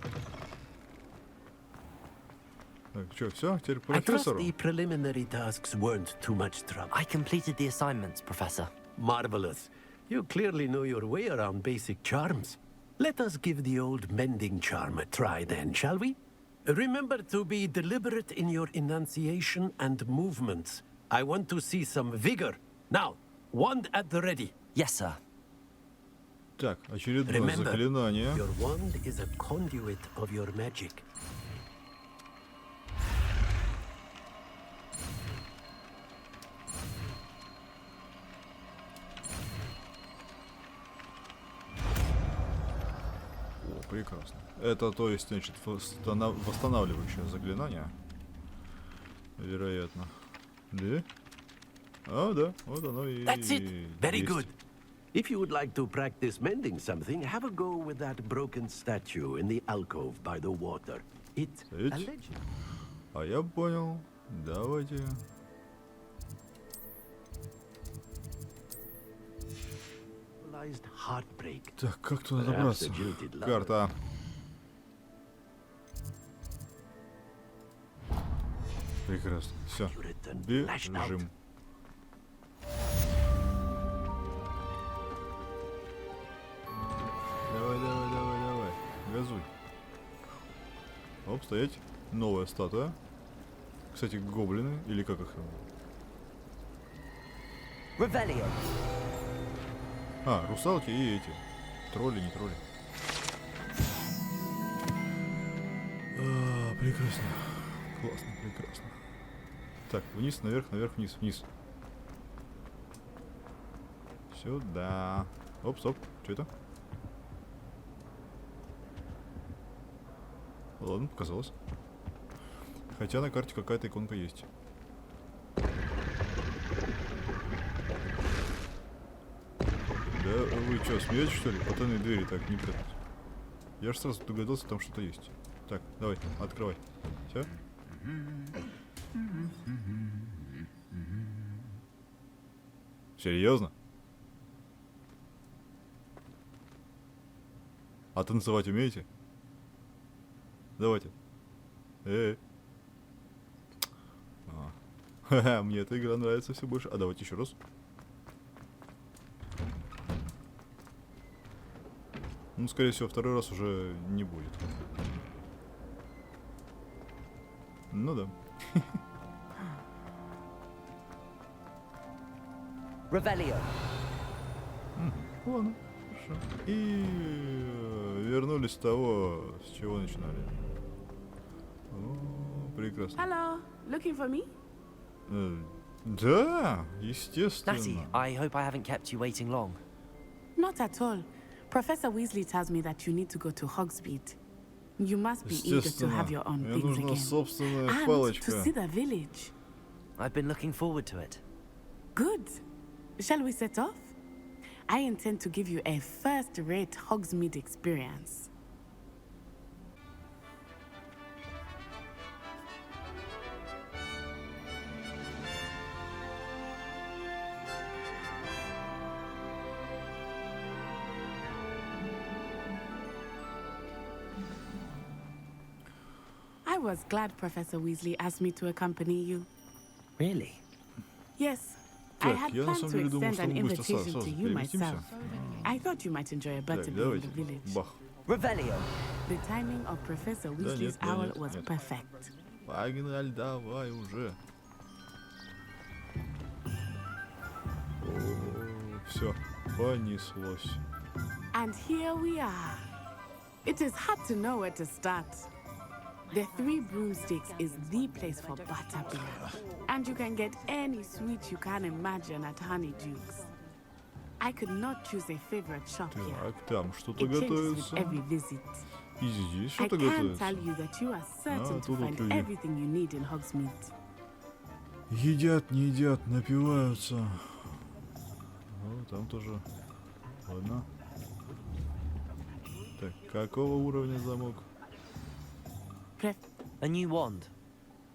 Так, что, все? Теперь профессору? I trust the preliminary tasks weren't too much trouble. I completed the assignments, Professor. Marvelous. You clearly know your way around basic charms. Let us give the old mending charm a try then, shall we? Remember to be deliberate in your enunciation and movements. I want to see some vigor. Now, wand at the ready. Yes, sir. Так, очередное заклинание. Your wand is a conduit of your magic. Прекрасно. Это, то есть, значит, восстанавливающее заклинание. Вероятно. Да? Да. Вот оно и That's it. Very есть. good. If you would like to practice mending something, have a go with that broken statue in the alcove by the water. It allegedly... А я понял. Давайте. Так, как туда добраться? Карта. Прекрасно. Все. Бежим. Давай. Газуй. Оп, стоять. Новая статуя. Кстати, гоблины. Или как их? Revelio. Русалки и эти. Тролли, не тролли. Прекрасно. Классно, прекрасно. Так, вниз, наверх, вниз. Сюда. Оп, стоп. Что это? Ладно, показалось. Хотя на карте какая-то иконка есть. Да вы что, смеетесь, что ли? Потайные двери так не прятать. Я же сразу догадался, там что-то есть. Так, давай, открывай. Все? Серьезно? А танцевать умеете? Давайте. Ха-ха, мне эта игра нравится все больше. А давайте еще раз. Ну, скорее всего, второй раз уже не будет. Ну да. Revelio. Ладно, хорошо. И вернулись с того, с чего начинали. О, прекрасно. Hello, looking for me? Да, естественно. Natty, I hope I haven't kept you waiting long. Not at all. Professor Weasley tells me that you need to go to Hogsmeade. You must be eager to have your own мне things нужна again. собственная And палочка. to see the village. I've been looking forward to it. Good. Shall we set off? I intend to give you a first-rate Hogsmeade experience. I was glad Professor Weasley asked me to accompany you. Really? Yes. I Так, had я на planned самом to деле думал, extend что an мы быстро invitation сразу to you переместимся. myself. I thought you might enjoy a Так, butterbeer in давайте. the village. Бах. Revelio. The timing of Professor Weasley's нет, owl нет, was нет. perfect. Погнали, давай уже. Все, понеслось. And here we are. It is hard to know where to start. The Three Broomsticks is the place for butterbeer. And you can get any sweet you can imagine at Honeydukes. I could not choose a favorite shop here. Так, там что-то It changes with готовится. every visit. И здесь I что-то can готовится. tell you that you are certain to тут вот find люди. everything you need in Hogsmeade. Едят, не едят, напиваются. Ну, там тоже. Ладно. Так, какого уровня замок? A new wand.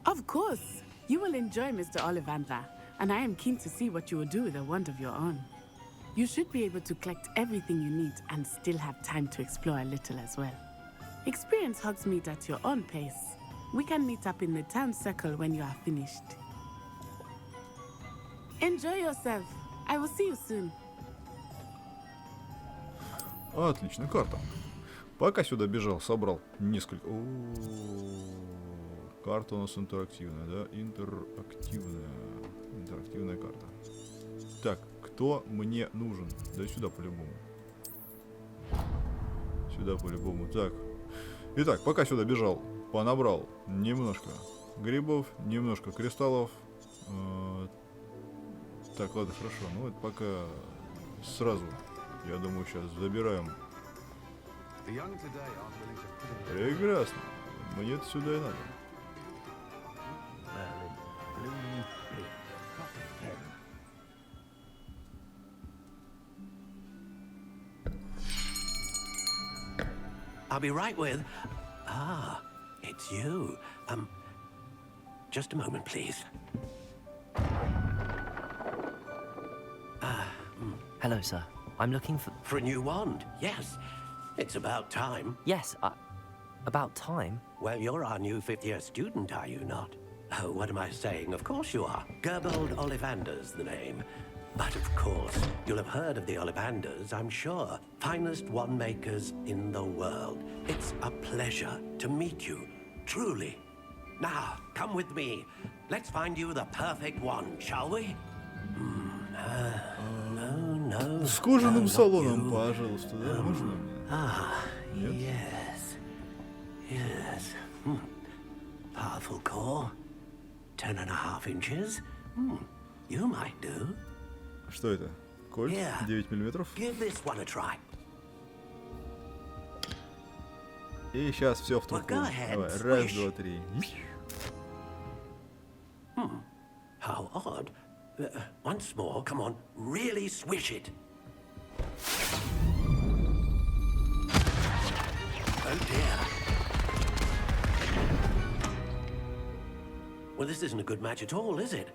Of course. You will enjoy Mr. Ollivander, and I am keen to see what you will do with a wand of your own. You should be able to collect everything you need and still have time to explore a little as well. Experience Hogsmeade at your own pace. We can meet up in the town circle when you are finished. Enjoy yourself. I will see you soon. Отлично, карта. Пока сюда бежал, собрал несколько... Карта у нас интерактивная, да? Интерактивная карта. Так, кто мне нужен? Да сюда по-любому. Сюда по-любому. Так. Итак, пока сюда бежал, понабрал немножко грибов, немножко кристаллов. Так, ладно, хорошо. Ну, это пока сразу, я думаю, сейчас забираем. Прекрасно. Мне-то сюда и надо. I'll be right with... Ah, it's you. Just a moment, please. Hello, sir. I'm looking for... For a new wand, yes. It's about time. Yes, about time? Well, you're our new fifth-year student, are you not? Oh, what am I saying? Of course you are. Gerbold Ollivander's the name. But of course, you'll have heard of the Ollivanders, I'm sure. Finest wand makers in the world. It's a pleasure to meet you, truly. Now, come with me. Let's find you the perfect wand, shall we? No. С кожаным салоном, пожалуйста, да? Можно мне? Yes. Powerful core. 10.5 inches. You might do. Что это? Кольт? 9 миллиметров? Give this one a try. И сейчас все в трубку. Давай, раз, два, три. How odd. Once more, come on, really swish it. Oh dear. Well, this isn't a good match at all, is it?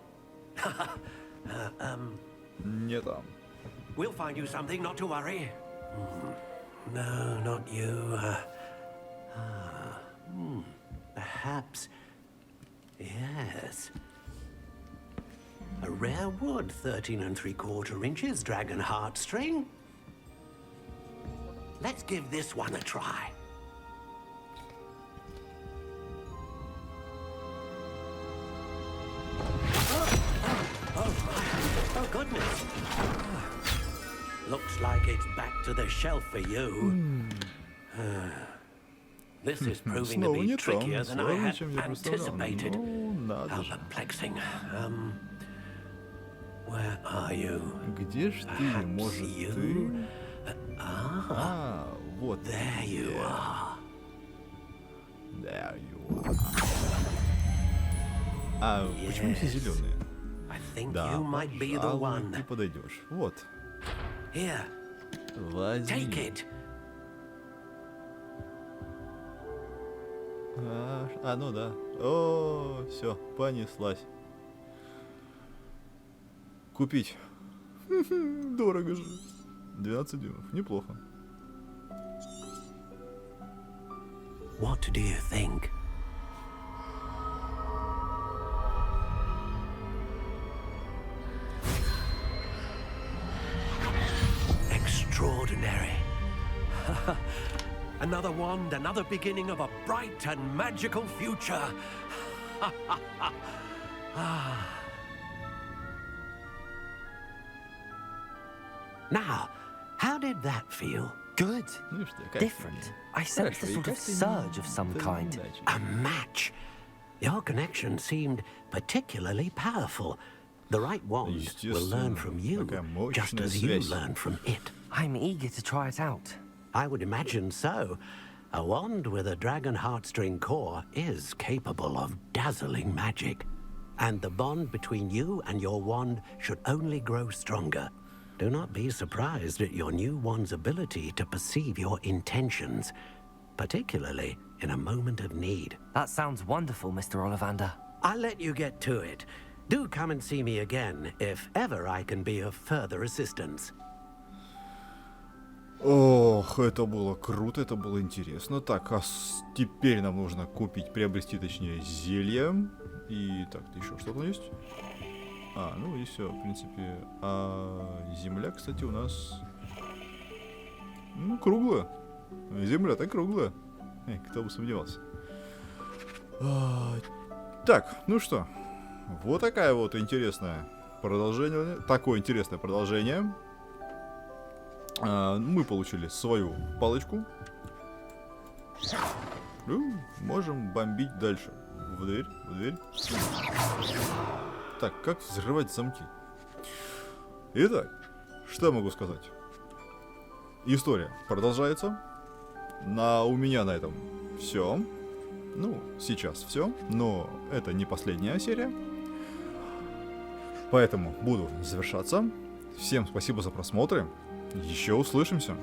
Не там. We'll find you something, not to worry. No, not you. Perhaps. Yes. A rare wood, 13 3/4 inches, dragon heartstring. Let's give this one a try. Oh, goodness. Looks like it's back to the shelf for you. This is proving to be trickier than I had anticipated. How perplexing. Where are you? Где ж ты? Может, ты? there you are. There you are. А почему все зеленые? Да, пожалуй, ты подойдешь. Вот. Here. Возьми. Take it. Ну да. О, все, понеслась. Купить. Дорого же. 12 дюймов. Неплохо. What do you think? Extraordinary. Another wand, another beginning of a bright and magical future. Now, how did that feel? Good. Different. I sensed a sort of surge of some kind. A match. Your connection seemed particularly powerful. The right wand will learn from you, just as you learn from it. I'm eager to try it out. I would imagine so. A wand with a dragon heartstring core is capable of dazzling magic. And the bond between you and your wand should only grow stronger. Do not be surprised at your new wand's ability to perceive your intentions, particularly in a moment of need. That sounds wonderful, Mr. Ollivander. I'll let you get to it. Do come and see me again, if ever I can be of further assistance. Ох, это было круто, это было интересно. Так, теперь нам нужно приобрести, точнее, зелье. И так, еще что-то есть? Ну и все, в принципе. Земля, кстати, у нас... круглая. Земля-то круглая. Кто бы сомневался. Так, ну что. Вот такая вот интересное продолжение. Такое интересное продолжение. Мы получили свою палочку. Можем бомбить дальше. В дверь, в дверь. Так, как взрывать замки? Итак, что я могу сказать? История продолжается. У меня на этом все. Сейчас все. Но это не последняя серия. Поэтому буду завершаться. Всем спасибо за просмотры. Еще услышимся.